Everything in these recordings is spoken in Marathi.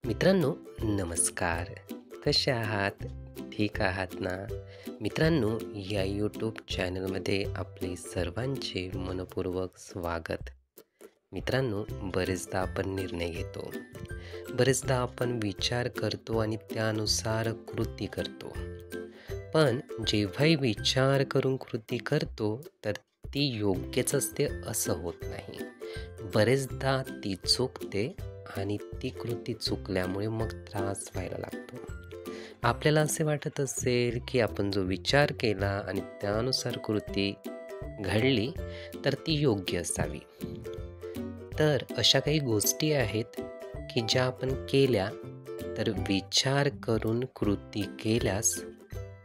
मित्रांनो, नमस्कार. कसे आहात? ठीक आहात ना? मित्रांनो, या यूट्यूब चॅनलमध्ये आपले सर्वांचे मनःपूर्वक स्वागत. मित्रांनो, बरेचदा आपण निर्णय घेतो. बरेचदा आपण विचार करतो आणि त्यानुसार कृती करतो. पण जेव्हाही विचार करून कृती करतो, तर ती योग्यच असते असं होत नाही. बरेचदा ती चुकते आणि ती कृती चुकल्यामुळे मग त्रास व्हायला लागतो. आपल्याला असे वाटत असेल, की आपण जो विचार केला आणि त्यानुसार कृती घडली, तर ती योग्य असावी. तर अशा काही गोष्टी आहेत, की ज्या आपण केल्या, तर विचार करून कृती केल्यास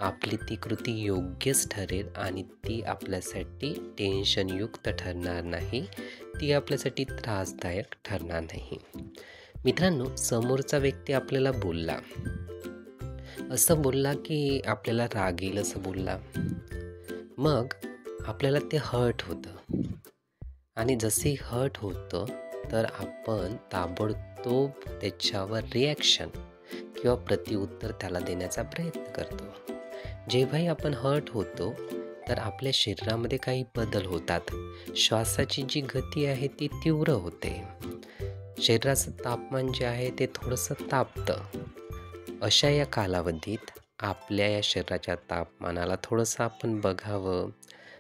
आपली ती कृती योग्यच ठरेल आणि ती आपल्यासाठी टेन्शनयुक्त ठरणार नाही. ती आपल्यासाठी त्रासदायक ठरणार नाही. मित्रांनो, समोरचा व्यक्ती आपल्याला बोलला. असं बोलला, की आपल्याला राग येईल असं बोलला. मग आपल्याला ते हर्ट होतं आणि जसे हर्ट होतं, तर आपण ताबडतोब त्याच्यावर रिॲक्शन किंवा प्रत्युत्तर त्याला देण्याचा प्रयत्न करतो. जेव्हाही आपण हर्ट होतो, तर आपल्या शरीरामध्ये काही बदल होतात. श्वासाची जी गती आहे ती तीव्र होते. शरीराचं तापमान जे आहे ते थोडंसं तापतं. अशा या कालावधीत आपल्या या शरीराच्या तापमानाला थोडंसं आपण बघावं.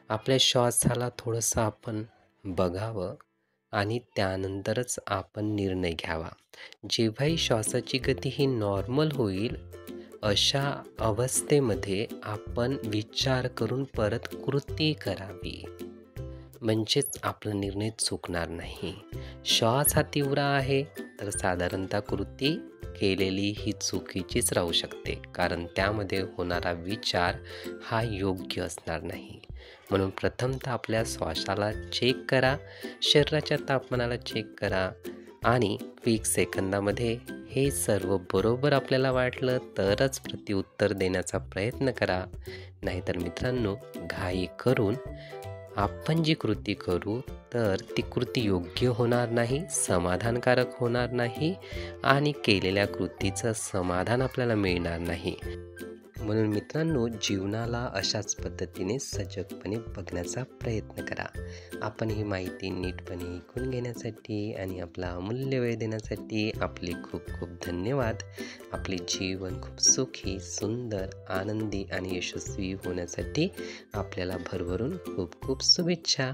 आपल्या श्वासाला थोडंसं आपण बघावं आणि त्यानंतरच आपण निर्णय घ्यावा. जेव्हाही श्वासाची गती ही नॉर्मल होईल, अशा अवस्थेमध्ये आपण विचार करून परत कृती करावी. म्हणजेच आपला निर्णय चुकणार नाही. श्वास हा तीव्र आहे, तर साधारणतः कृती केलेली ही चुकीचीच राहू शकते. कारण त्यामध्ये होणारा विचार हा योग्य असणार नाही. म्हणून प्रथमतः आपल्या श्वासाला चेक करा, शरीराच्या तापमानाला चेक करा आणि क्विक सेकंदामध्ये हे सर्व बरोबर आपल्याला वाटलं तरच प्रत्युत्तर देण्याचा प्रयत्न करा. नाहीतर मित्रांनो, घाई करून आपण जी कृती करू, तर ती कृती योग्य होणार नाही, समाधानकारक होणार नाही आणि केलेल्या कृतीचं समाधान आपल्याला मिळणार नाही. म्हणून मित्रांनो, जीवनाला अशाच पद्धतीने सजगपणे बघण्याचा प्रयत्न करा. आपण ही माहिती नीटपणे ऐकून घेण्यासाठी आणि आपला अमूल्य वेळ देण्यासाठी आपले खूप खूप धन्यवाद. आपले जीवन खूप सुखी, सुंदर, आनंदी आणि यशस्वी होण्यासाठी आपल्याला भरभरून खूप खूप शुभेच्छा.